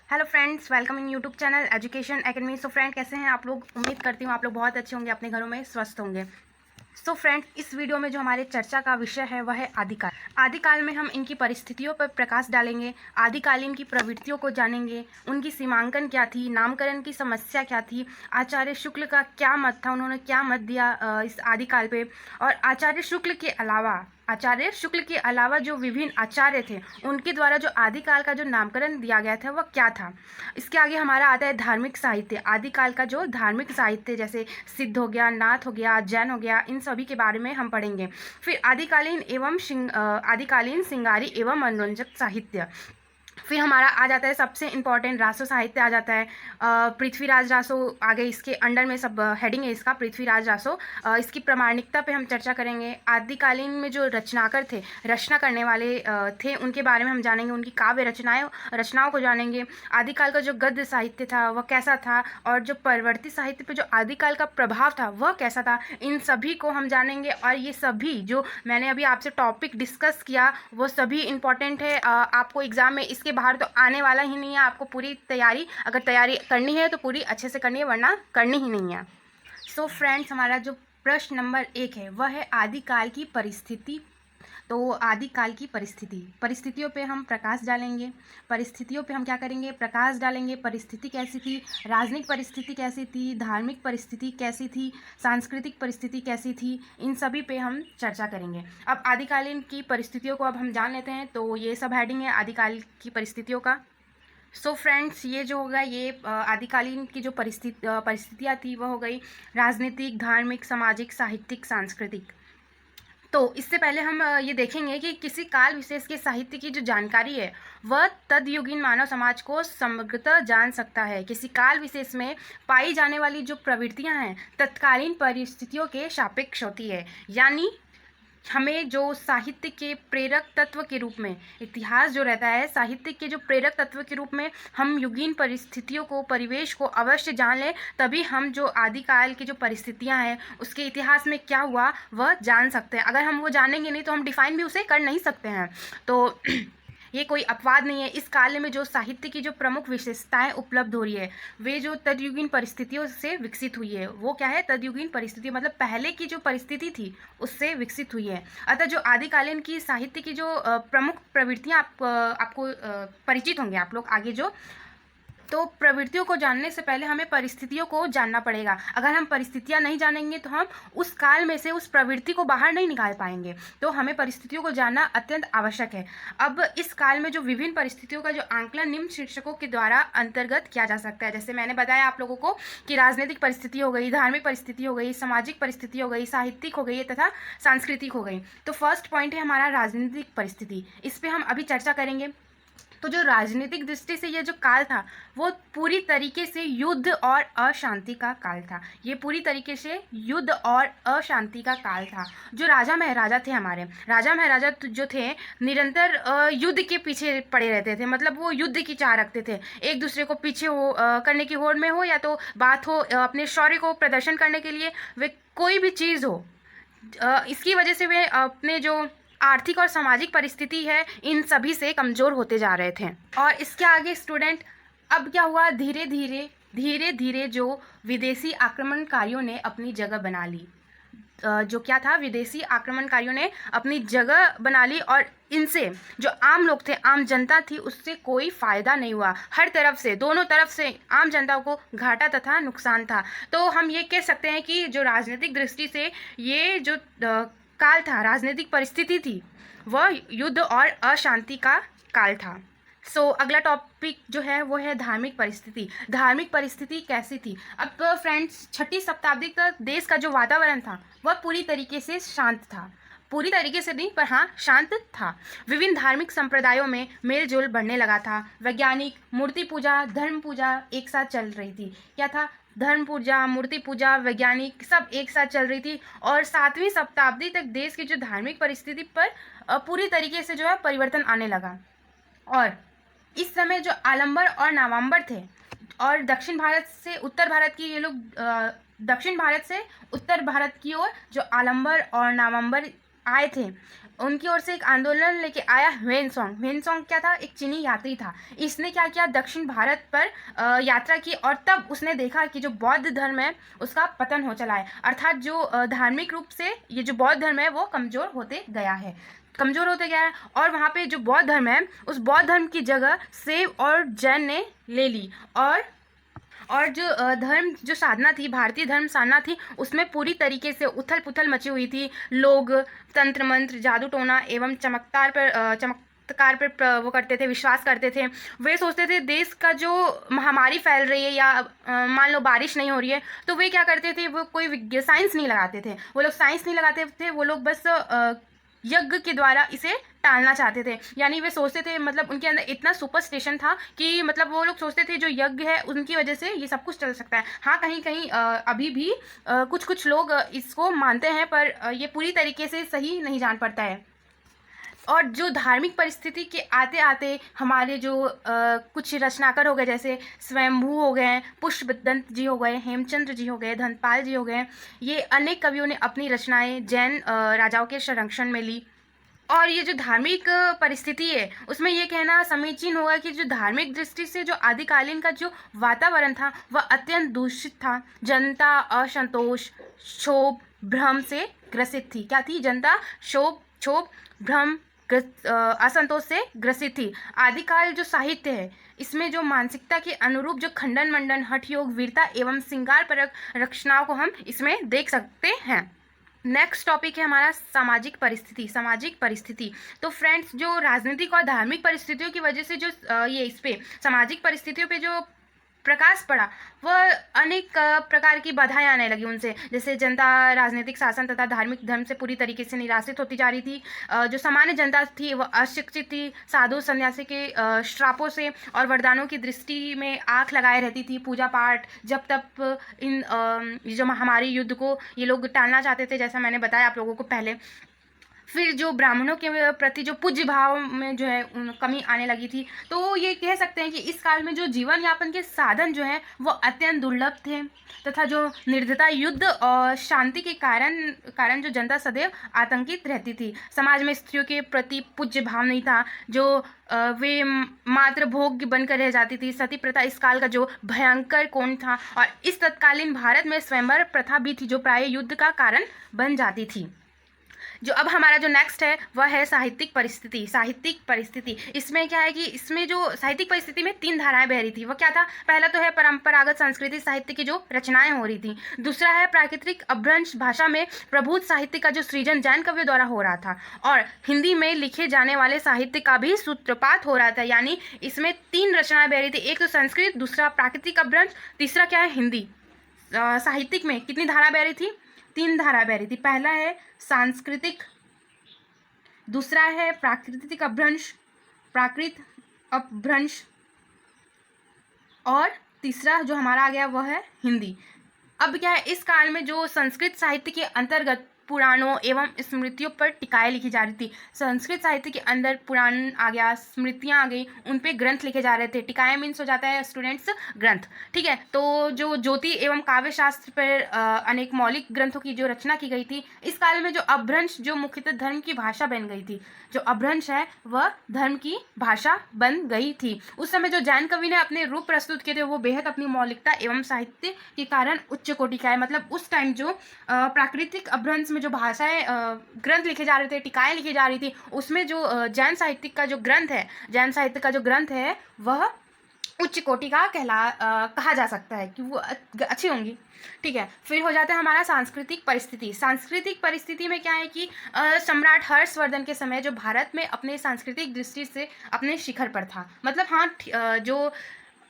Hello friends, welcome in YouTube channel education academy. So friend, कैसे हैं आप लोग? उम्मीद करती हूँ आप लोग बहुत अच्छे होंगे, अपने घरों में स्वस्थ होंगे। सो फ्रेंड, इस वीडियो में जो हमारे चर्चा का विषय है वह है आदिकाल। आदिकाल में हम इनकी परिस्थितियों पर प्रकाश डालेंगे, आदिकालीन की प्रवृत्तियों को जानेंगे, उनकी सीमांकन क्या थी, नामकरण की समस्या क्या थी, आचार्य शुक्ल का क्या मत था, उन्होंने क्या मत दिया इस आदिकाल पे। और आचार्य शुक्ल के अलावा जो विभिन्न आचार्य थे उनके द्वारा जो आदिकाल का जो नामकरण दिया गया था वह क्या था। इसके आगे हमारा आता है धार्मिक साहित्य। आदिकाल का जो धार्मिक साहित्य जैसे सिद्ध हो गया, नाथ हो गया, जैन हो गया, इन सभी के बारे में हम पढ़ेंगे। फिर आदिकालीन सिंगारी एवं मनोरंजक साहित्य। फिर हमारा आ जाता है सबसे इम्पॉर्टेंट रासो साहित्य आ जाता है। पृथ्वीराज रासो आगे इसके अंडर में सब हेडिंग है इसका, पृथ्वीराज रासो। इसकी प्रामाणिकता पे हम चर्चा करेंगे। आदिकालीन में जो रचनाकार थे, रचना करने वाले थे, उनके बारे में हम जानेंगे, उनकी काव्य रचनाओं को जानेंगे। आदिकाल का जो गद्य साहित्य था वह कैसा था, और जो परवर्ती साहित्य पे जो आदिकाल का प्रभाव था वह कैसा था, इन सभी को हम जानेंगे। और ये सभी जो मैंने अभी आपसे टॉपिक डिस्कस किया वो सभी इम्पॉर्टेंट है। आपको एग्जाम में इसके बाहर तो आने वाला ही नहीं है। आपको पूरी तैयारी, अगर तैयारी करनी है तो पूरी अच्छे से करनी है, वरना करनी ही नहीं है। सो फ्रेंड्स, हमारा जो प्रश्न नंबर 1 है वह है आदिकाल की परिस्थिति। तो आदिकाल की परिस्थितियों पे हम प्रकाश डालेंगे। परिस्थितियों पे हम क्या करेंगे? प्रकाश डालेंगे। परिस्थिति कैसी थी, राजनीतिक परिस्थिति कैसी थी, धार्मिक परिस्थिति कैसी थी, सांस्कृतिक परिस्थिति कैसी थी, इन सभी पे हम चर्चा करेंगे। अब आदिकालीन की परिस्थितियों को अब हम जान लेते हैं। तो ये सब हेडिंग है आदिकाल की परिस्थितियों का। सो फ्रेंड्स, ये जो होगा ये आदिकालीन की जो परिस्थितियाँ थी वह हो गई राजनीतिक, धार्मिक, सामाजिक, साहित्यिक, सांस्कृतिक। तो इससे पहले हम ये देखेंगे कि किसी काल विशेष के साहित्य की जो जानकारी है वह तदयुगीन मानव समाज को समग्रतः जान सकता है। किसी काल विशेष में पाई जाने वाली जो प्रवृत्तियां हैं तत्कालीन परिस्थितियों के सापेक्ष होती है। यानी हमें जो साहित्य के प्रेरक तत्व के रूप में, इतिहास जो रहता है साहित्य के जो प्रेरक तत्व के रूप में, हम युगीन परिस्थितियों को, परिवेश को अवश्य जान लें, तभी हम जो आदिकाल की जो परिस्थितियां हैं उसके इतिहास में क्या हुआ वह जान सकते हैं। अगर हम वो जानेंगे नहीं तो हम डिफाइन भी उसे कर नहीं सकते हैं। तो ये कोई अपवाद नहीं है। इस काल में जो साहित्य की जो प्रमुख विशेषताएं उपलब्ध हो रही है वे जो तदयुगीन परिस्थितियों से विकसित हुई है। वो क्या है? तदयुगीन परिस्थिति मतलब पहले की जो परिस्थिति थी उससे विकसित हुई है। अतः जो आदिकालीन की साहित्य की जो प्रमुख प्रवृत्तियां आपको परिचित होंगे आप लोग आगे जो। तो प्रवृत्तियों को जानने से पहले हमें परिस्थितियों को जानना पड़ेगा। अगर हम परिस्थितियां नहीं जानेंगे तो हम उस काल में से उस प्रवृत्ति को बाहर नहीं निकाल पाएंगे। तो हमें परिस्थितियों को जानना अत्यंत आवश्यक है। अब इस काल में जो विभिन्न परिस्थितियों का जो आंकलन निम्न शीर्षकों के द्वारा अंतर्गत किया जा सकता है। जैसे मैंने बताया आप लोगों को कि राजनीतिक परिस्थिति हो गई, धार्मिक परिस्थिति हो गई, सामाजिक परिस्थिति हो गई, साहित्यिक हो गई तथा सांस्कृतिक हो गई। तो फर्स्ट पॉइंट है हमारा राजनीतिक परिस्थिति। इस पर हम अभी चर्चा करेंगे। तो जो राजनीतिक दृष्टि से ये जो काल था वो पूरी तरीके से युद्ध और अशांति का काल था। ये पूरी तरीके से युद्ध और अशांति का काल था। जो राजा महाराजा थे, हमारे राजा महाराजा जो थे निरंतर युद्ध के पीछे पड़े रहते थे। मतलब वो युद्ध की चाह रखते थे, एक दूसरे को पीछे करने की होड़ में हो, या तो बात हो अपने शौर्य को प्रदर्शन करने के लिए, वे कोई भी चीज़ हो। इसकी वजह से वे अपने जो आर्थिक और सामाजिक परिस्थिति है इन सभी से कमज़ोर होते जा रहे थे। और इसके आगे स्टूडेंट, अब क्या हुआ? धीरे धीरे जो विदेशी आक्रमणकारियों ने अपनी जगह बना ली। जो क्या था? विदेशी आक्रमणकारियों ने अपनी जगह बना ली, और इनसे जो आम लोग थे, आम जनता थी, उससे कोई फ़ायदा नहीं हुआ। हर तरफ से, दोनों तरफ से आम जनता को घाटा तथा नुकसान था। तो हम ये कह सकते हैं कि जो राजनीतिक दृष्टि से ये जो काल था, राजनीतिक परिस्थिति थी, वह युद्ध और अशांति का काल था। सो अगला टॉपिक जो है वो है धार्मिक परिस्थिति। धार्मिक परिस्थिति कैसी थी? अब फ्रेंड्स, 6वीं शताब्दी तक देश का जो वातावरण था वह पूरी तरीके से शांत था। पूरी तरीके से नहीं, पर हाँ शांत था। विभिन्न धार्मिक संप्रदायों में मेलजोल बढ़ने लगा था। वैज्ञानिक, मूर्ति पूजा, धर्म पूजा एक साथ चल रही थी। क्या था? धर्म पूजा, मूर्ति पूजा, वैज्ञानिक सब एक साथ चल रही थी। और 7वीं शताब्दी तक देश की जो धार्मिक परिस्थिति पर पूरी तरीके से जो है परिवर्तन आने लगा। और इस समय जो आलंबर और नावंबर थे, और दक्षिण भारत से उत्तर भारत की ये लोग दक्षिण भारत से उत्तर भारत की ओर जो आलंबर और नावंबर आए थे, उनकी ओर से एक आंदोलन लेके आया ह्वेनसोंग। ह्वेनसोंग क्या था, एक चीनी यात्री था। इसने क्या किया, दक्षिण भारत पर यात्रा की और तब उसने देखा कि जो बौद्ध धर्म है उसका पतन हो चला है, अर्थात जो धार्मिक रूप से ये जो बौद्ध धर्म है वो कमज़ोर होते गया है, कमज़ोर होते गया है। और वहाँ पे जो बौद्ध धर्म है उस बौद्ध धर्म की जगह शैव और जैन ने ले ली। और जो धर्म जो साधना थी, भारतीय धर्म साधना थी, उसमें पूरी तरीके से उथल पुथल मची हुई थी। लोग तंत्र मंत्र, जादू टोना एवं चमत्कार पर वो करते थे, विश्वास करते थे। वे सोचते थे देश का जो महामारी फैल रही है या मान लो बारिश नहीं हो रही है, तो वे क्या करते थे, वो कोई साइंस नहीं लगाते थे, वो लोग साइंस नहीं लगाते थे, वो लोग बस यज्ञ के द्वारा इसे टालना चाहते थे। यानी वे सोचते थे, मतलब उनके अंदर इतना सुपरस्टिशन था कि मतलब वो लोग सोचते थे जो यज्ञ है उनकी वजह से ये सब कुछ चल सकता है। हाँ, कहीं कहीं अभी भी कुछ कुछ लोग इसको मानते हैं, पर ये पूरी तरीके से सही नहीं जान पड़ता है। और जो धार्मिक परिस्थिति के आते आते हमारे जो कुछ रचनाकार हो गए, जैसे स्वयंभू हो गए, पुष्पदंत जी हो गए, हेमचंद्र जी हो गए, धनपाल जी हो गए, ये अनेक कवियों ने अपनी रचनाएं जैन राजाओं के संरक्षण में ली। और ये जो धार्मिक परिस्थिति है उसमें ये कहना समीचीन होगा कि जो धार्मिक दृष्टि से जो आदिकालीन का जो वातावरण था वह अत्यंत दूषित था। जनता असंतोष, क्षोभ, भ्रम से ग्रसित थी। क्या थी? जनता क्षोभ, भ्रम, असंतोष से ग्रसित थी। आदिकाल जो साहित्य है इसमें जो मानसिकता के अनुरूप जो खंडन मंडन, हठ योग, वीरता एवं श्रृंगार परक रचनाओं को हम इसमें देख सकते हैं। नेक्स्ट टॉपिक है हमारा सामाजिक परिस्थिति। सामाजिक परिस्थिति तो फ्रेंड्स, जो राजनीतिक और धार्मिक परिस्थितियों की वजह से जो ये इस पे सामाजिक परिस्थितियों पे जो प्रकाश पड़ा, वह अनेक प्रकार की बाधाएं आने लगी उनसे। जैसे जनता राजनीतिक शासन तथा धार्मिक धर्म से पूरी तरीके से निराशित होती जा रही थी। जो सामान्य जनता थी वह अशिक्षित थी, साधु सन्यासी के श्रापों से और वरदानों की दृष्टि में आंख लगाए रहती थी। पूजा पाठ जब तक इन जो महामारी युद्ध को ये लोग टालना चाहते थे, जैसा मैंने बताया आप लोगों को पहले। फिर जो ब्राह्मणों के प्रति जो पूज्य भाव में जो है कमी आने लगी थी। तो ये कह सकते हैं कि इस काल में जो जीवन यापन के साधन जो हैं वो अत्यंत दुर्लभ थे, तथा जो निर्धनता, युद्ध और शांति के कारण जो जनता सदैव आतंकित रहती थी। समाज में स्त्रियों के प्रति पूज्य भाव नहीं था, जो वे मात्र भोग्य बनकर रह जाती थी। सती प्रथा इस काल का जो भयंकर कोण था। और इस तत्कालीन भारत में स्वयंवर प्रथा भी थी, जो प्राय युद्ध का कारण बन जाती थी। जो अब हमारा जो नेक्स्ट है वह है साहित्यिक परिस्थिति। साहित्यिक परिस्थिति इसमें क्या है कि इसमें जो साहित्यिक परिस्थिति में 3 धाराएं बह रही थी। वह क्या था? पहला तो है परंपरागत संस्कृति साहित्य की जो रचनाएं हो रही थी। दूसरा है प्राकृतिक अपभ्रंश भाषा में प्रभुत साहित्य का जो सृजन जैन कवियों द्वारा हो रहा था। और हिंदी में लिखे जाने वाले साहित्य का भी सूत्रपात हो रहा था। यानी इसमें 3 रचनाएं बह रही थी, एक तो संस्कृत, दूसरा प्राकृतिक अपभ्रंश, तीसरा क्या है? हिंदी। साहित्यिक में कितनी धारा बह रही थी? 3 धारा बह रही थी। पहला है सांस्कृतिक, दूसरा है प्राकृत अपभ्रंश, और तीसरा जो हमारा आ गया वह है हिंदी। अब क्या है, इस काल में जो संस्कृत साहित्य के अंतर्गत पुराणों एवं स्मृतियों पर टिकाएं लिखी जा रही थी। संस्कृत साहित्य के अंदर पुराण आ गया, स्मृतियां आ गई, उन पे ग्रंथ लिखे जा रहे थे। टिकाएं मीन्स हो जाता है स्टूडेंट्स ग्रंथ, ठीक है। तो जो ज्योति एवं काव्य शास्त्र पर अनेक मौलिक ग्रंथों की जो रचना की गई थी। इस काल में जो अपभ्रंश जो मुख्यतः धर्म की भाषा बन गई थी, जो अपभ्रंश है वह धर्म की भाषा बन गई थी। उस समय जो जैन कवि ने अपने रूप प्रस्तुत किए थे वो बेहद अपनी मौलिकता एवं साहित्य के कारण उच्च कोटि का है। मतलब उस टाइम जो प्राकृतिक अपभ्रंश में जो भाषाएं ग्रंथ लिखे जा रहे थे, टिकाएं लिखी जा रही थी, उसमें जो जैन साहित्य का जो ग्रंथ है वह उच्च कोटि का कहा जा सकता है कि वो अच्छी होंगी, ठीक है। फिर हो जाता है हमारा सांस्कृतिक परिस्थिति। सांस्कृतिक परिस्थिति में क्या है कि सम्राट हर्षवर्धन के समय जो भारत में अपने सांस्कृतिक दृष्टि से अपने शिखर पर था। मतलब हाँ, जो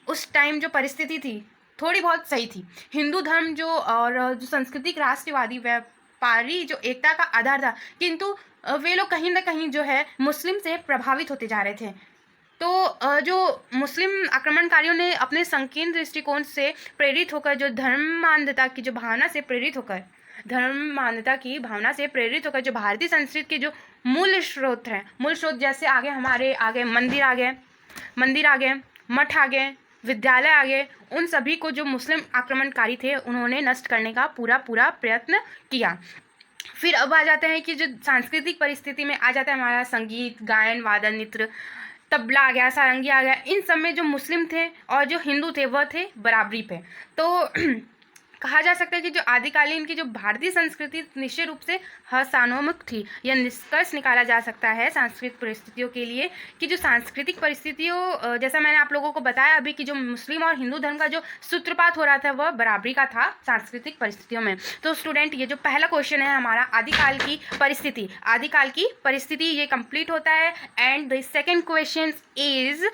उस टाइम जो परिस्थिति थी थोड़ी बहुत सही थी। हिंदू धर्म और जो सांस्कृतिक राष्ट्रवादी व्यापारी जो एकता का आधार था, किंतु वे लोग कहीं ना कहीं जो है मुस्लिम से प्रभावित होते जा रहे थे। तो जो मुस्लिम आक्रमणकारियों ने अपने संकीर्ण दृष्टिकोण से प्रेरित होकर जो धर्म मान्यता की भावना से प्रेरित होकर जो भारतीय संस्कृति के जो मूल स्रोत हैं, जैसे आगे मंदिर आ गए, मठ आ गए, विद्यालय आ गए, उन सभी को जो मुस्लिम आक्रमणकारी थे उन्होंने नष्ट करने का पूरा प्रयत्न किया। फिर अब आ जाते हैं कि जो सांस्कृतिक परिस्थिति में आ जाता है हमारा संगीत, गायन, वादन, नृत्य, तबला आ गया, सारंगी आ गया। इन सब में जो मुस्लिम थे और जो हिंदू थे वह थे बराबरी पे। तो कहा जा सकता है कि जो आदिकालीन की जो भारतीय संस्कृति निश्चित रूप से हर्षान्वित थी। यह निष्कर्ष निकाला जा सकता है सांस्कृतिक परिस्थितियों के लिए कि जो सांस्कृतिक परिस्थितियों, जैसा मैंने आप लोगों को बताया अभी कि जो मुस्लिम और हिंदू धर्म का जो सूत्रपात हो रहा था वह बराबरी का था सांस्कृतिक परिस्थितियों में। तो स्टूडेंट, ये जो पहला क्वेश्चन है हमारा आदिकाल की परिस्थिति ये कंप्लीट होता है। And the second question is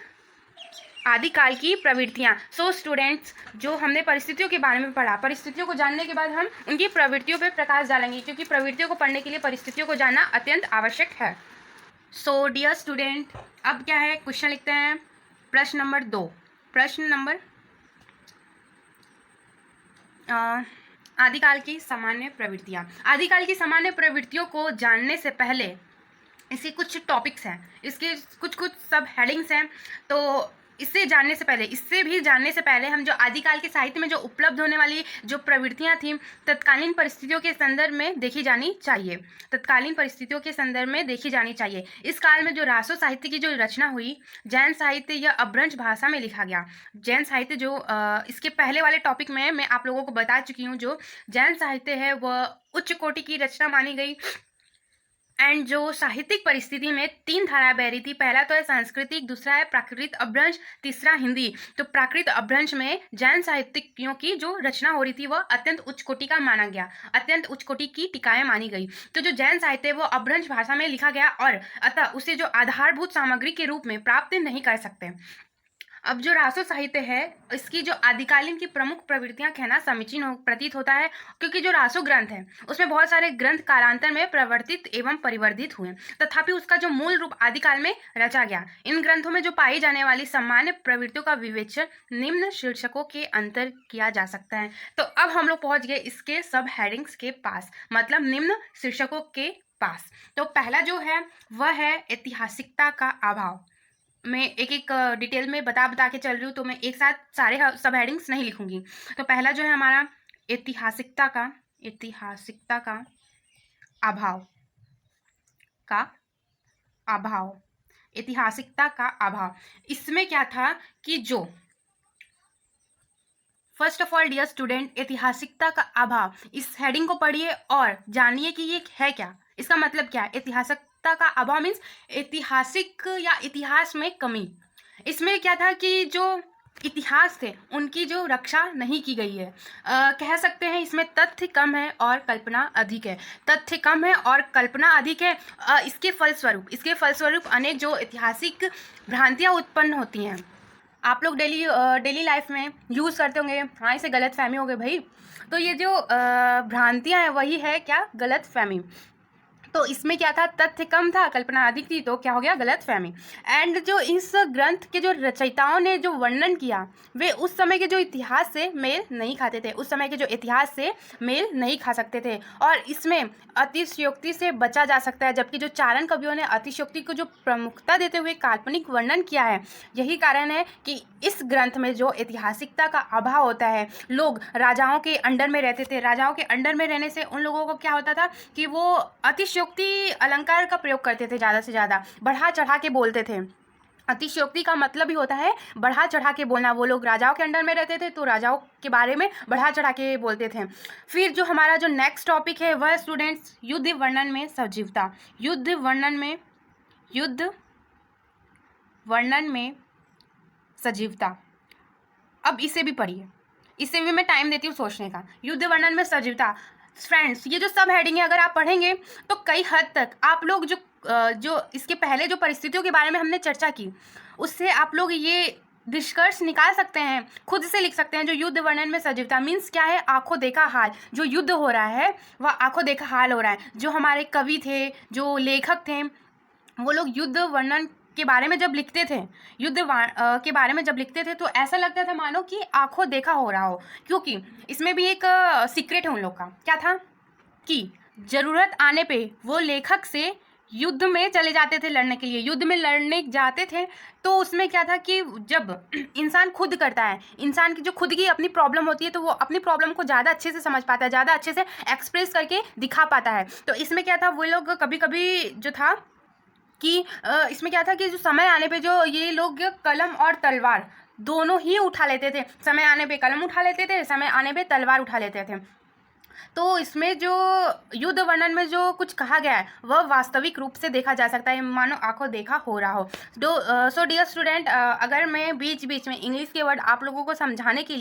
आदिकाल की प्रवृत्तियाँ। सो स्टूडेंट्स, जो हमने परिस्थितियों के बारे में पढ़ा, परिस्थितियों को जानने के बाद हम उनकी प्रवृत्तियों पर प्रकाश डालेंगे, क्योंकि प्रवृत्तियों को पढ़ने के लिए परिस्थितियों को जानना अत्यंत आवश्यक है। सो डियर स्टूडेंट, अब क्या है, क्वेश्चन लिखते हैं। प्रश्न नंबर 2, प्रश्न नंबर आदिकाल की सामान्य प्रवृत्तियाँ। आदिकाल की सामान्य प्रवृत्तियों को जानने से पहले इसके कुछ टॉपिक्स हैं, इसके कुछ सब हेडिंग्स हैं। तो इससे भी जानने से पहले हम जो आदिकाल के साहित्य में जो उपलब्ध होने वाली जो प्रवृत्तियां थीं तत्कालीन परिस्थितियों के संदर्भ में देखी जानी चाहिए। इस काल में जो रासो साहित्य की जो रचना हुई, जैन साहित्य या अपभ्रंश भाषा में लिखा गया। जैन साहित्य जो इसके पहले वाले टॉपिक में मैं आप लोगों को बता चुकी हूँ, जो जैन साहित्य है वह उच्च कोटि की रचना मानी गई। एंड जो साहित्यिक परिस्थिति में 3 धाराएं बह रही थी, पहला तो है सांस्कृतिक, दूसरा है प्राकृत अपभ्रंश, तीसरा हिंदी। तो प्राकृत अपभ्रंश में जैन साहित्यिकों की जो रचना हो रही थी वह अत्यंत उच्च कोटि का माना गया, अत्यंत उच्च कोटि की टीकाएं मानी गई। तो जो जैन साहित्य है वो अपभ्रंश भाषा में लिखा गया और अतः उसे जो आधारभूत सामग्री के रूप में प्राप्त नहीं कर सकते। अब जो रासो साहित्य है इसकी जो आदिकालीन की प्रमुख प्रवृत्तियां कहना समीचीन प्रतीत होता है, क्योंकि जो रासो ग्रंथ है उसमें बहुत सारे ग्रंथ कालांतर में परिवर्तित एवं परिवर्धित हुए, तथापि उसका जो मूल रूप आदिकाल में रचा गया। इन ग्रंथों में जो पाई जाने वाली सामान्य प्रवृत्तियों का विवेचन निम्न शीर्षकों के अंतर किया जा सकता है। तो अब हम लोग पहुंच गए इसके सब हेडिंग्स के पास, मतलब निम्न शीर्षकों के पास। तो पहला जो है वह है ऐतिहासिकता का अभाव। मैं एक एक डिटेल में बता के चल रही हूँ, तो मैं एक साथ सारे सब हेडिंग्स नहीं लिखूंगी। तो पहला जो है हमारा ऐतिहासिकता का अभाव। इसमें क्या था कि जो first of all dear student, ऐतिहासिकता का अभाव, इस हेडिंग को पढ़िए और जानिए कि ये है क्या, इसका मतलब क्या है। ऐतिहासिकता का अभाव मीन्स ऐतिहासिक या इतिहास में कमी। इसमें क्या था कि जो इतिहास थे उनकी जो रक्षा नहीं की गई है। कह सकते हैं इसमें तथ्य कम है और कल्पना अधिक है। इसके फलस्वरूप अनेक जो ऐतिहासिक भ्रांतियां उत्पन्न होती हैं। आप लोग डेली लाइफ में यूज़ करते होंगे, हाँ इसे गलत फहमी हो गई भाई। तो ये जो भ्रांतियाँ हैं वही है क्या, गलत फहमी। तो इसमें क्या था, तथ्य कम था, कल्पना अधिक थी, तो क्या हो गया, गलत फहमी। एंड जो इस ग्रंथ के जो रचयिताओं ने जो वर्णन किया वे उस समय के जो इतिहास से मेल नहीं खा सकते थे और इसमें अतिशयोक्ति से बचा जा सकता है। जबकि जो चारण कवियों ने अतिशयोक्ति को जो प्रमुखता देते हुए काल्पनिक वर्णन किया है, यही कारण है कि इस ग्रंथ में जो ऐतिहासिकता का अभाव होता है। लोग राजाओं के अंडर में रहते थे, राजाओं के अंडर में रहने से उन लोगों को क्या होता था कि वो अतिशयोक्ति अलंकार का प्रयोग करते थे, ज़्यादा से ज़्यादा बढ़ा चढ़ा के बोलते थे। अतिशयोक्ति का मतलब ही होता है बढ़ा चढ़ा के बोलना। वो लोग राजाओं के अंडर में रहते थे तो राजाओं के बारे में बढ़ा चढ़ा के बोलते थे। फिर जो हमारा जो नेक्स्ट टॉपिक है वह स्टूडेंट्स युद्ध वर्णन में सजीवता। युद्ध वर्णन में सजीवता। अब इसे भी पढ़िए, इसे भी मैं टाइम देती हूँ सोचने का। युद्ध वर्णन में सजीवता फ्रेंड्स, ये जो सब हेडिंग है अगर आप पढ़ेंगे तो कई हद तक आप लोग जो इसके पहले जो परिस्थितियों के बारे में हमने चर्चा की उससे आप लोग ये निष्कर्ष निकाल सकते हैं, खुद से लिख सकते हैं। जो युद्ध वर्णन में सजीवता मीन्स क्या है, आंखों देखा हाल। जो युद्ध हो रहा है वह आंखों देखा हाल हो रहा है। जो हमारे कवि थे, जो लेखक थे, वो लोग युद्ध वर्णन के बारे में जब लिखते थे, तो ऐसा लगता था मानो कि आंखों देखा हो रहा हो। क्योंकि इसमें भी एक सीक्रेट है उन लोग का, क्या था कि जरूरत आने पे वो लेखक से युद्ध में चले जाते थे लड़ने के लिए, युद्ध में लड़ने जाते थे तो उसमें क्या था कि जब इंसान खुद करता है, इंसान की जो खुद की अपनी प्रॉब्लम होती है तो वो अपनी प्रॉब्लम को ज़्यादा अच्छे से समझ पाता है, ज़्यादा अच्छे से एक्सप्रेस करके दिखा पाता है। तो इसमें क्या था, वो लोग कभी कभी जो था कि इसमें क्या था कि जो समय आने पे जो ये लोग कलम और तलवार दोनों ही उठा लेते थे, समय आने पे कलम उठा लेते थे, समय आने पे तलवार उठा लेते थे। तो इसमें जो युद्ध वर्णन में जो कुछ कहा गया है वह वास्तविक रूप से देखा जा सकता है, मानो आंखों देखा हो रहा हो। सो डियर स्टूडेंट, अगर मैं बीच बीच में इंग्लिश के वर्ड आप लोगों को समझाने के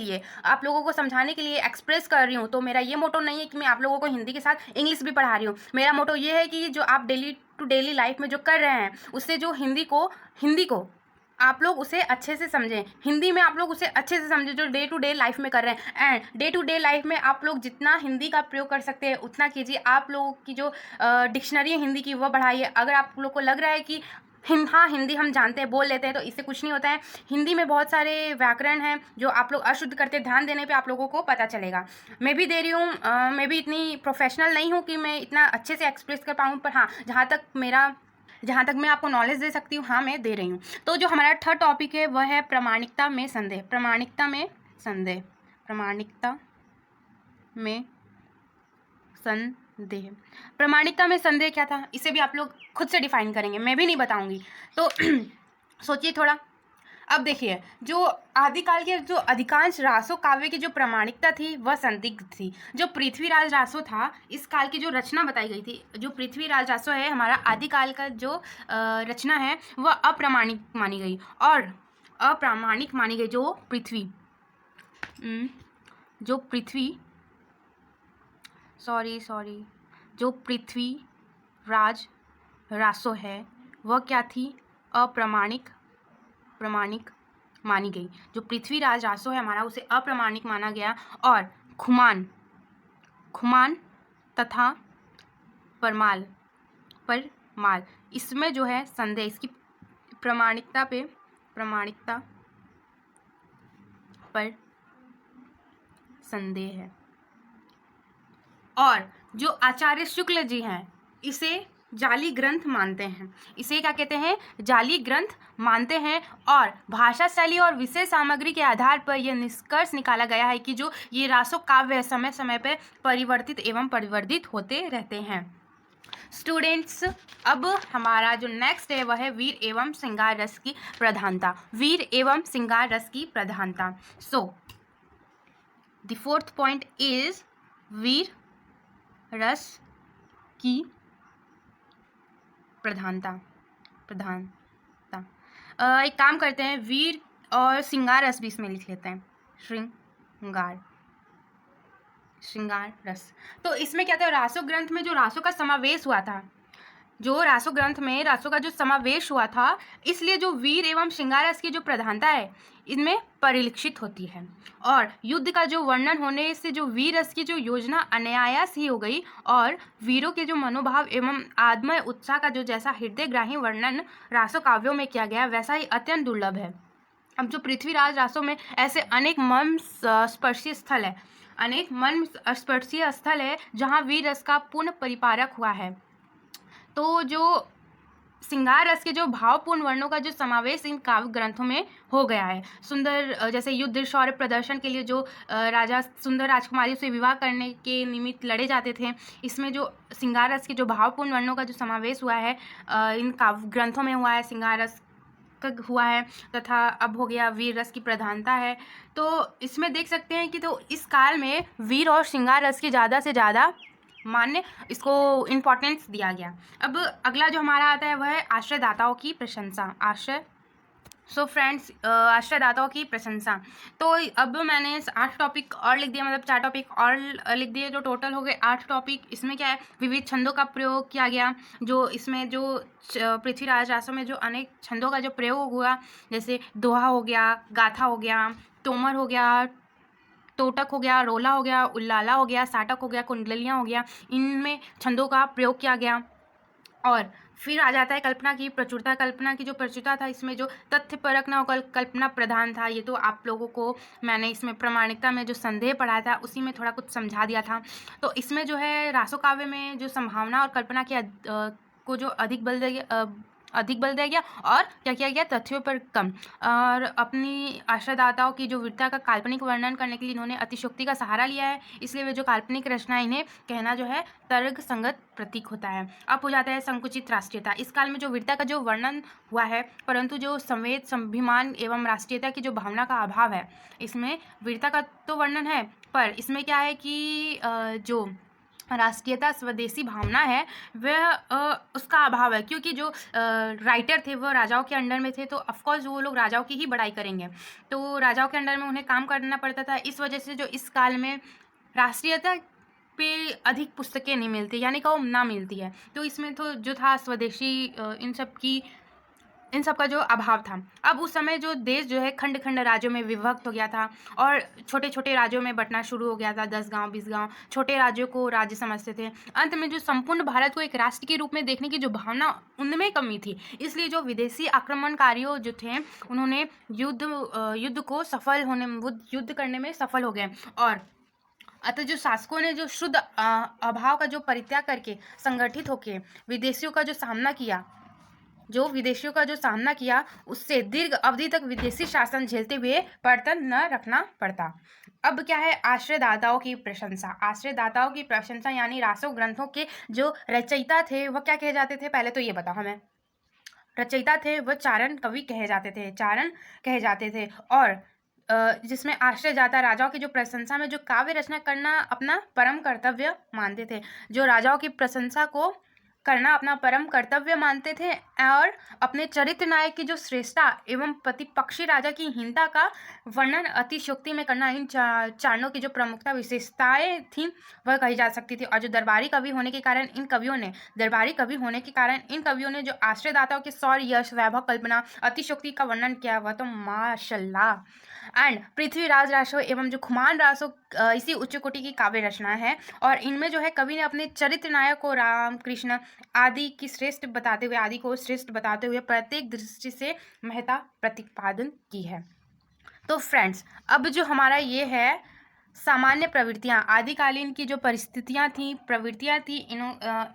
लिए एक्सप्रेस कर रही हूँ, तो मेरा ये मोटो नहीं है कि मैं आप लोगों को हिंदी के साथ इंग्लिश भी पढ़ा रही हूँ। मेरा मोटो ये है कि जो आप डेली टू डेली लाइफ में जो कर रहे हैं उससे जो हिंदी को आप लोग उसे अच्छे से समझें, हिंदी में आप लोग उसे अच्छे से समझें जो डे टू डे लाइफ में कर रहे हैं। And day to day life में आप लोग जितना हिंदी का प्रयोग कर सकते हैं उतना कीजिए। आप लोगों की जो डिक्शनरी है हिंदी की वह बढ़ाइए। अगर आप लोग को लग रहा है कि हाँ हिंदी हम जानते हैं, बोल लेते हैं, तो इससे कुछ नहीं होता है। हिंदी में बहुत सारे व्याकरण हैं जो आप लोग अशुद्ध करते, ध्यान देने पे आप लोगों को पता चलेगा। मैं भी दे रही हूँ, मैं भी इतनी प्रोफेशनल नहीं हूँ कि मैं इतना अच्छे से एक्सप्रेस कर पाऊँ, पर हाँ जहाँ तक मैं आपको नॉलेज दे सकती हूँ, हाँ मैं दे रही हूँ। तो जो हमारा थर्ड टॉपिक है वह है प्रामाणिकता में संदेह। प्रामाणिकता में संदेह प्रामाणिकता में संदेह क्या था, इसे भी आप लोग खुद से डिफाइन करेंगे, मैं भी नहीं बताऊंगी। तो सोचिए थोड़ा। अब देखिए, जो आदिकाल के जो अधिकांश रासो काव्य की जो प्रामाणिकता थी वह संदिग्ध थी। जो पृथ्वीराज रासो था, इस काल की जो रचना बताई गई थी, जो पृथ्वीराज रासो है हमारा आदिकाल का जो रचना है वह अप्रामाणिक मानी गई। और अप्रामाणिक मानी गई जो पृथ्वीराज रासो है वह क्या थी, अप्रामाणिक मानी गई। जो पृथ्वीराज रासो है हमारा उसे अप्रामाणिक माना गया। और खुमान तथा परमाल इसमें जो है संदेह, इसकी प्रामाणिकता पर संदेह है। और जो आचार्य शुक्ल जी हैं इसे जाली ग्रंथ मानते हैं, इसे क्या कहते हैं, जाली ग्रंथ मानते हैं। और भाषा शैली और विषय सामग्री के आधार पर यह निष्कर्ष निकाला गया है कि जो ये रासो काव्य समय समय पर परिवर्तित एवं परिवर्धित होते रहते हैं। स्टूडेंट्स, अब हमारा जो नेक्स्ट है वह है वीर एवं श्रृंगार रस की प्रधानता। वीर एवं श्रृंगार रस की प्रधानता। So the fourth point is वीर रस की प्रधानता। एक काम करते हैं, वीर और श्रृंगार रस भी इसमें लिख लेते हैं, श्रृंगार रस। तो इसमें क्या था, रासो ग्रंथ में जो रासो का समावेश हुआ था, जो रासो ग्रंथ में रासो का जो समावेश हुआ था, इसलिए जो वीर एवं श्रृंगार रस की जो प्रधानता है इनमें परिलक्षित होती है। और युद्ध का जो वर्णन होने से जो वीर रस की जो योजना अनायास ही हो गई। और वीरों के जो मनोभाव एवं आत्मय उत्साह का जो जैसा हृदयग्राही वर्णन रासो काव्यों में किया गया वैसा ही अत्यंत दुर्लभ है। अब जो पृथ्वीराज रासो में ऐसे अनेक मर्म स्पर्शी स्थल है जहाँ वीर रस का पूर्ण परिपारक हुआ है। तो जो श्रृंगार रस के जो भावपूर्ण वर्णों का जो समावेश इन काव्य ग्रंथों में हो गया है। सुंदर जैसे युद्ध शौर्य प्रदर्शन के लिए जो राजा सुंदर राजकुमारी से विवाह करने के निमित्त लड़े जाते थे, इसमें जो श्रृंगार रस के जो भावपूर्ण वर्णों का जो समावेश हुआ है इन काव्य ग्रंथों में हुआ है, श्रृंगार रस हुआ है, तथा अब हो गया वीर रस की प्रधानता है। तो इसमें देख सकते हैं कि तो इस काल में वीर और श्रृंगार रस की ज़्यादा से ज़्यादा मान्य इसको इम्पोर्टेंस दिया गया। अब अगला जो हमारा आता है वह है आश्रयदाताओं की प्रशंसा। आश्रयदाताओं की प्रशंसा। तो अब मैंने 8 टॉपिक और लिख दिया, मतलब 4 टॉपिक और लिख दिए, जो टोटल हो गए 8 टॉपिक। इसमें क्या है, विविध छंदों का प्रयोग किया गया। जो इसमें जो पृथ्वीराज रासो में जो अनेक छंदों का जो प्रयोग हुआ, जैसे दोहा हो गया, गाथा हो गया, तोमर हो गया, तोटक हो गया, रोला हो गया, उल्लाला हो गया, साटक हो गया, कुंडलियाँ हो गया, इनमें छंदों का प्रयोग किया गया। और फिर आ जाता है कल्पना की प्रचुरता। कल्पना की जो प्रचुरता था, इसमें जो तथ्य परक न होकर कल्पना प्रधान था। ये तो आप लोगों को मैंने इसमें प्रामाणिकता में जो संदेह पढ़ाया था उसी में थोड़ा कुछ समझा दिया था। तो इसमें जो है रासो काव्य में जो संभावना और कल्पना की को जो अधिक बल दिया गया और क्या किया गया, तथ्यों पर कम। और अपनी आशादाताओं की जो वीरता का काल्पनिक वर्णन करने के लिए इन्होंने अतिशयोक्ति का सहारा लिया है, इसलिए वे जो काल्पनिक रचना इन्हें कहना जो है तर्क संगत प्रतीक होता है। अब हो जाता है संकुचित राष्ट्रीयता। इस काल में जो वीरता का जो वर्णन हुआ है, परंतु जो संवेद, स्वाभिमान एवं राष्ट्रीयता की जो भावना का अभाव है, इसमें वीरता का तो वर्णन है, पर इसमें क्या है कि जो राष्ट्रीयता, स्वदेशी भावना है, वह उसका अभाव है, क्योंकि जो राइटर थे वो राजाओं के अंडर में थे, तो ऑफकोर्स वो लोग राजाओं की ही बड़ाई करेंगे, तो राजाओं के अंडर में उन्हें काम करना पड़ता था। इस वजह से जो इस काल में राष्ट्रीयता पे अधिक पुस्तकें नहीं मिलती, यानी कि वो ना मिलती है, तो इसमें तो जो था स्वदेशी इन सब का जो अभाव था। अब उस समय जो देश जो है खंड खंड राज्यों में विभक्त हो गया था और छोटे छोटे राज्यों में बंटना शुरू हो गया था। 10 गांव 20 गांव छोटे राज्यों को राज्य समझते थे। अंत में जो संपूर्ण भारत को एक राष्ट्र के रूप में देखने की जो भावना उनमें कमी थी, इसलिए जो विदेशी आक्रमणकारियों जो थे उन्होंने युद्ध करने में सफल हो गए। और अतः जो शासकों ने जो शुद्ध अभाव का जो परित्याग करके संगठित होकर विदेशियों का जो सामना किया, उससे दीर्घ अवधि तक विदेशी शासन झेलते हुए पड़तन न रखना पड़ता। अब क्या है, आश्रयदाताओं की प्रशंसा यानी रासो ग्रंथों के जो रचयिता थे वह क्या कहे जाते थे, पहले तो ये बताओ हमें। रचयिता थे वह चारण कवि कहे जाते थे और जिसमें आश्रयदाता राजाओं की जो प्रशंसा में जो काव्य रचना करना अपना परम कर्तव्य मानते थे। जो राजाओं की प्रशंसा को करना अपना परम कर्तव्य मानते थे और अपने चरित्र नायक की जो श्रेष्ठता एवं प्रतिपक्षी राजा की हीनता का वर्णन अतिशयोक्ति में करना, इन चारणों की जो प्रमुखता विशेषताएं थीं वह कही जा सकती थी। और जो दरबारी कवि होने के कारण इन कवियों ने जो आश्रयदाताओं के शौर्य, यश, वैभव, कल्पना, अतिशयोक्ति का वर्णन किया, वह तो माशाल्लाह। एंड पृथ्वीराज रासो एवं जो खुमान रासो इसी उच्च कोटि की काव्य रचना है और इनमें जो है कवि ने अपने चरित्र नायक को राम कृष्ण आदि को श्रेष्ठ बताते हुए प्रत्येक दृष्टि से महत्ता प्रतिपादन की है। तो फ्रेंड्स, अब जो हमारा ये है सामान्य प्रवृत्तियाँ, आदिकालीन की जो प्रवृत्तियाँ थी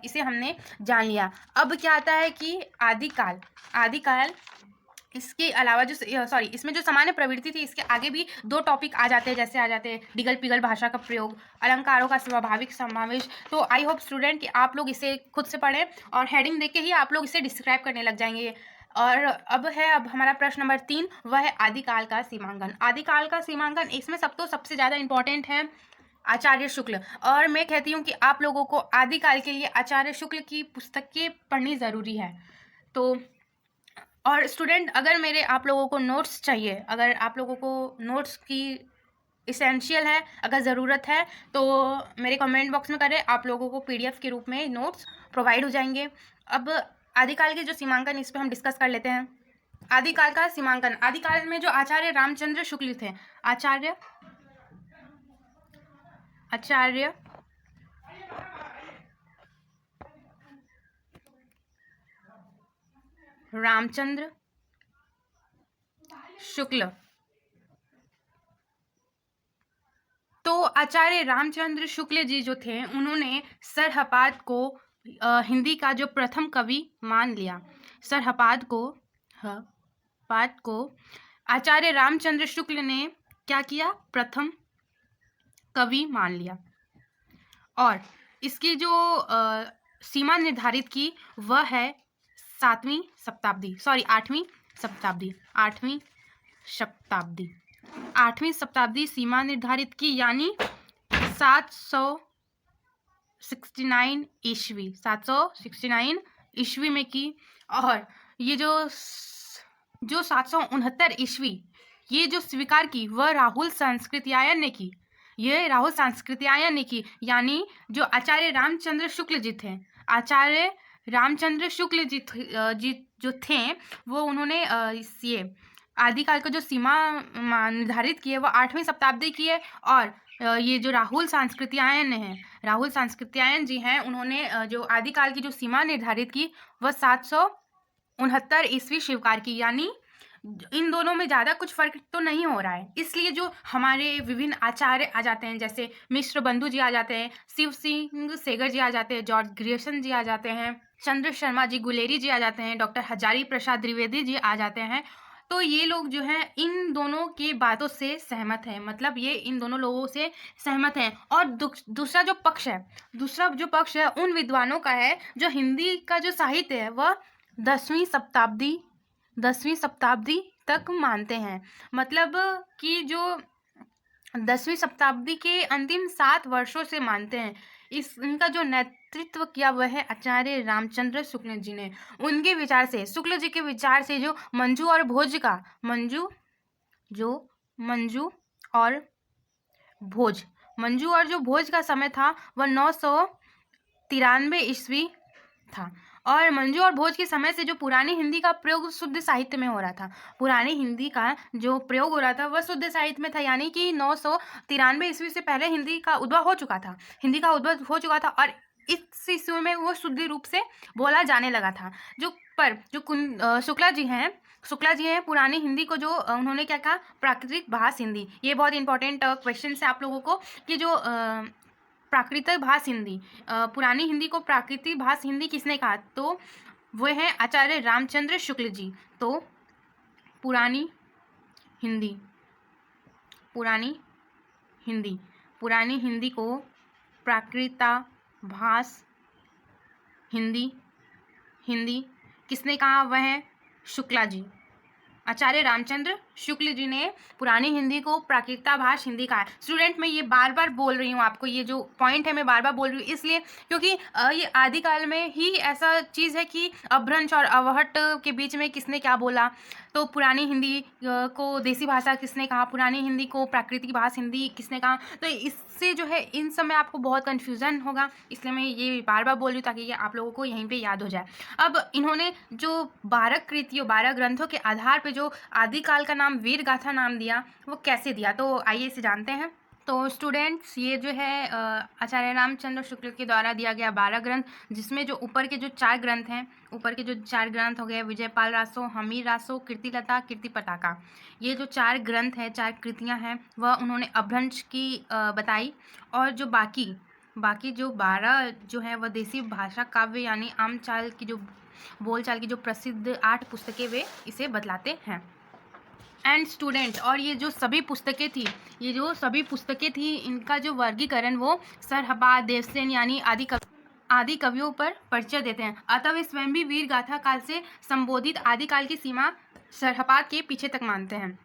इसे हमने जान लिया। अब क्या आता है कि आदिकाल इसके अलावा इसमें जो सामान्य प्रवृत्ति थी, इसके आगे भी 2 टॉपिक आ जाते हैं, जैसे आ जाते हैं डिगल पिगल भाषा का प्रयोग, अलंकारों का स्वाभाविक समावेश। तो आई होप स्टूडेंट कि आप लोग इसे खुद से पढ़ें और हेडिंग देख के ही आप लोग इसे डिस्क्राइब करने लग जाएंगे। और अब हमारा प्रश्न नंबर 3, वह है आदिकाल का सीमांकन। इसमें सबसे ज़्यादा इंपॉर्टेंट है आचार्य शुक्ल, और मैं कहती हूँ कि आप लोगों को आदिकाल के लिए आचार्य शुक्ल की पुस्तकें पढ़नी ज़रूरी है। तो और स्टूडेंट, अगर आप लोगों को नोट्स चाहिए, अगर आप लोगों को नोट्स की इसेंशियल है, अगर ज़रूरत है, तो मेरे कमेंट बॉक्स में करें, आप लोगों को PDF के रूप में नोट्स प्रोवाइड हो जाएंगे। अब आदिकाल के जो सीमांकन, इस पर हम डिस्कस कर लेते हैं। आदिकाल का सीमांकन। आदिकाल में जो आचार्य रामचंद्र शुक्ल थे, आचार्य रामचंद्र शुक्ल, तो आचार्य रामचंद्र शुक्ल जी जो थे उन्होंने सरहपाद को हिंदी का जो प्रथम कवि मान लिया। सरहपाद को आचार्य रामचंद्र शुक्ल ने क्या किया, प्रथम कवि मान लिया और इसकी जो सीमा निर्धारित की वह है 8वीं शताब्दी सीमा निर्धारित की, यानी 769 ईस्वी में की। और ये जो 769 ईस्वी ये जो स्वीकार की वह राहुल सांस्कृत्यायन ने की, यानी जो आचार्य रामचंद्र शुक्ल जी थे, जो थे वो उन्होंने ये आदिकाल का जो सीमा निर्धारित की है वो 8वीं शताब्दी की है। और ये जो राहुल सांस्कृत्यायन जी हैं, उन्होंने जो आदिकाल की जो सीमा निर्धारित की वह 769 ईस्वी स्वीकार की, यानी इन दोनों में ज़्यादा कुछ फर्क तो नहीं हो रहा है। इसलिए जो हमारे विभिन्न आचार्य आ जाते हैं, जैसे मिश्र बंधु जी आ जाते हैं, शिव सिंह सेगर जी आ जाते हैं, जॉर्ज ग्रियर्सन जी आ जाते हैं, चंद्र शर्मा जी गुलेरी जी आ जाते हैं, डॉक्टर हजारी प्रसाद द्विवेदी जी आ जाते हैं। तो ये लोग जो हैं इन दोनों की बातों से सहमत हैं, मतलब ये इन दोनों लोगों से सहमत हैं। और दूसरा जो पक्ष है उन विद्वानों का है जो हिंदी का जो साहित्य है वह 10वीं शताब्दी तक मानते हैं। मतलब कि जो 10वीं शताब्दी के अंतिम 7 वर्षों से मानते हैं। इनका जो नेतृत्व किया वह है आचार्य रामचंद्र शुक्ल जी ने। उनके विचार से, शुक्ल जी के विचार से जो मंजू और भोज का समय था वह 993 ईस्वी था। और मंजू और भोज के समय से जो पुरानी हिंदी का प्रयोग शुद्ध साहित्य में हो रहा था, पुरानी हिंदी का जो प्रयोग हो रहा था वह शुद्ध साहित्य में था, यानी कि 993 ईस्वी से पहले हिंदी का उद्भव हो चुका था और इस ईस्वी में वो शुद्ध रूप से बोला जाने लगा था। शुक्ला जी हैं पुरानी हिंदी को जो उन्होंने क्या कहा, प्राकृतिक भाषा हिंदी। ये बहुत इंपॉर्टेंट क्वेश्चन है आप लोगों को कि जो प्राकृतिक भाषा हिंदी, पुरानी हिंदी को प्राकृतिक भाषा हिंदी किसने कहा, तो वह है आचार्य रामचंद्र शुक्ल जी। तो पुरानी हिंदी को प्राकृतिक भाषा हिंदी किसने कहा, वह है शुक्ला जी। आचार्य रामचंद्र शुक्ल जी ने पुरानी हिंदी को प्राकृतिक भाषा हिंदी कहा। स्टूडेंट, मैं ये बार बार बोल रही हूँ आपको, ये जो पॉइंट है मैं बार बार बोल रही हूँ इसलिए क्योंकि ये आदिकाल में ही ऐसा चीज़ है कि अपभ्रंश और अवहट के बीच में किसने क्या बोला, तो पुरानी हिंदी को देसी भाषा किसने कहा, पुरानी हिंदी को प्राकृतिक भाषा हिंदी किसने कहा, तो इससे जो है इन सब में आपको बहुत कन्फ्यूज़न होगा, इसलिए मैं ये बार बार बोल रही हूँ ताकि ये आप लोगों को यहीं पे याद हो जाए। अब इन्होंने जो 12 ग्रंथों के आधार पे जो आदिकाल का नाम वीर गाथा नाम दिया, वो कैसे दिया, तो आइए इसे जानते हैं। तो स्टूडेंट्स, ये जो है आचार्य रामचंद्र शुक्ल के द्वारा दिया गया 12 ग्रंथ, जिसमें जो ऊपर के जो 4 ग्रंथ हो गए, विजयपाल रासो, हमीर रासो, कीर्तिलता, कीर्ति पताका, ये जो 4 ग्रंथ हैं, 4 कृतियां हैं, वह उन्होंने अपभ्रंश की बताई। और जो बाकी जो 12 जो है वह देसी भाषा काव्य यानी आम चाल की जो बोलचाल की जो प्रसिद्ध 8 पुस्तकें वे इसे बतलाते हैं। एंड स्टूडेंट, और ये जो सभी पुस्तकें थी इनका जो वर्गीकरण वो सरहबा, देवसेन यानी आदि कवियों पर परिचय देते हैं। अतः वे स्वयं भी वीर गाथा काल से संबोधित आदिकाल की सीमा सरहपाद के पीछे तक मानते हैं।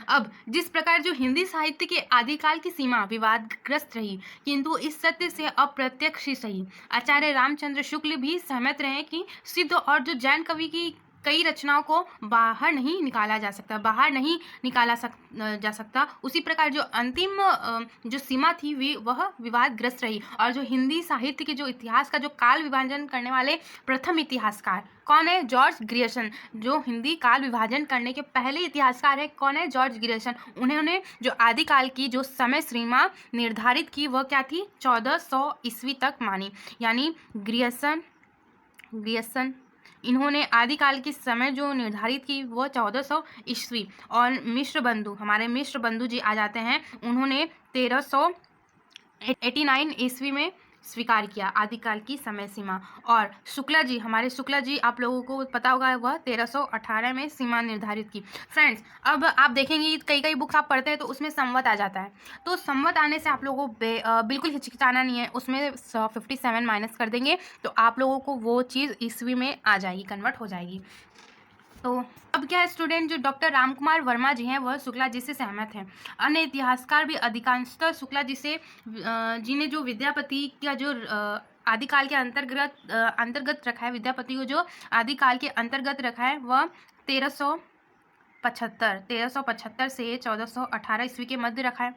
अब जिस प्रकार जो हिंदी साहित्य के आदिकाल की सीमा विवादग्रस्त रही, किंतु इस सत्य से अप्रत्यक्ष ही सही आचार्य रामचंद्र शुक्ल भी सहमत रहे कि सिद्ध और जो जैन कवि की कई रचनाओं को बाहर नहीं निकाला जा सकता, उसी प्रकार जो अंतिम जो सीमा थी वह विवादग्रस्त रही। और जो हिंदी साहित्य के जो इतिहास का जो काल विभाजन करने वाले प्रथम इतिहासकार कौन है, जॉर्ज ग्रियर्सन। जो हिंदी काल विभाजन करने के पहले इतिहासकार है कौन है, जॉर्ज ग्रियर्सन। उन्होंने जो आदिकाल की जो समय सीमा निर्धारित की वह क्या थी, 1400 ईस्वी तक मानी, यानी ग्रियर्सन इन्होंने आदिकाल की समय जो निर्धारित की वो 1400 ईस्वी। और हमारे मिश्र बंधु जी आ जाते हैं, उन्होंने 1389 ईस्वी में स्वीकार किया आदिकाल की समय सीमा। और हमारे शुक्ला जी आप लोगों को पता होगा वह 1318 में सीमा निर्धारित की। फ्रेंड्स, अब आप देखेंगे कई बुक्स आप पढ़ते हैं तो उसमें संवत आ जाता है, तो संवत आने से आप लोगों को बिल्कुल हिचकिचाना नहीं है, उसमें 57 माइनस कर देंगे तो आप लोगों को वो चीज़ ईस्वी में आ जाएगी, कन्वर्ट हो जाएगी। तो अब क्या है स्टूडेंट, जो डॉक्टर रामकुमार वर्मा जी हैं वह शुक्ला जी से सहमत हैं। अन्य इतिहासकार भी अधिकांशतः शुक्ला जी ने जो विद्यापति का जो आदिकाल के अंतर्गत रखा है, विद्यापति को जो आदिकाल के अंतर्गत रखा है वह 1375 से 1418 ईस्वी के मध्य रखा है।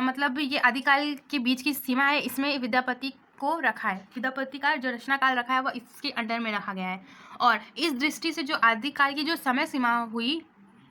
मतलब ये आदिकाल के बीच की सीमा है, इसमें विद्यापति को रखा है, विद्यापति का जो रचना काल रखा है वह इसके अंडर में रखा गया है। और इस दृष्टि से जो आदिकाल की जो समय सीमा हुई,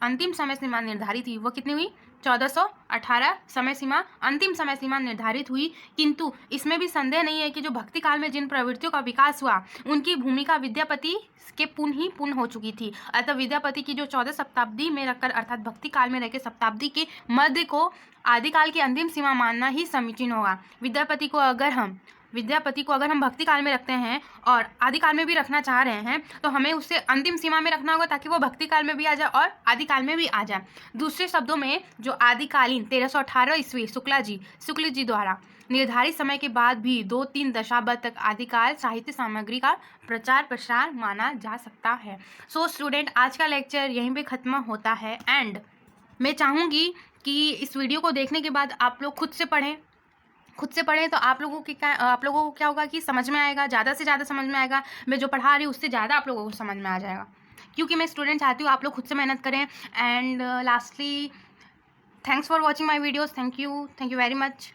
अंतिम समय सीमा निर्धारित हुई, वो कितनी हुई, 1418 समय सीमा, अंतिम समय सीमा निर्धारित हुई। किंतु इसमें भी संदेह नहीं है कि जो भक्ति काल में जिन प्रवृत्तियों का विकास हुआ उनकी भूमिका विद्यापति के पूर्ण हो चुकी थी। अतः विद्यापति की जो 14 शताब्दी में रखकर अर्थात भक्ति काल में रहकर शताब्दी के मध्य को आदिकाल की अंतिम सीमा मानना ही समीचीन होगा। विद्यापति को अगर हम विद्यापति को अगर हम भक्ति काल में रखते हैं और आदिकाल में भी रखना चाह रहे हैं तो हमें उसे अंतिम सीमा में रखना होगा ताकि वो भक्ति काल में भी आ जाए और आदिकाल में भी आ जाए। दूसरे शब्दों में जो आदिकालीन 1318 ईस्वी शुक्ल जी द्वारा निर्धारित समय के बाद भी 2-3 दशाब्द तक आदिकाल साहित्य सामग्री का प्रचार प्रसार माना जा सकता है। सो स्टूडेंट, आज का लेक्चर यहीं पे ख़त्म होता है एंड मैं चाहूँगी कि इस वीडियो को देखने के बाद आप लोग खुद से पढ़ें तो आप लोगों को क्या होगा कि समझ में आएगा, ज़्यादा से ज़्यादा समझ में आएगा। मैं जो पढ़ा रही हूँ उससे ज़्यादा आप लोगों को समझ में आ जाएगा, क्योंकि मैं स्टूडेंट चाहती हूँ आप लोग खुद से मेहनत करें। And lastly, thanks for watching my videos. Thank you very much.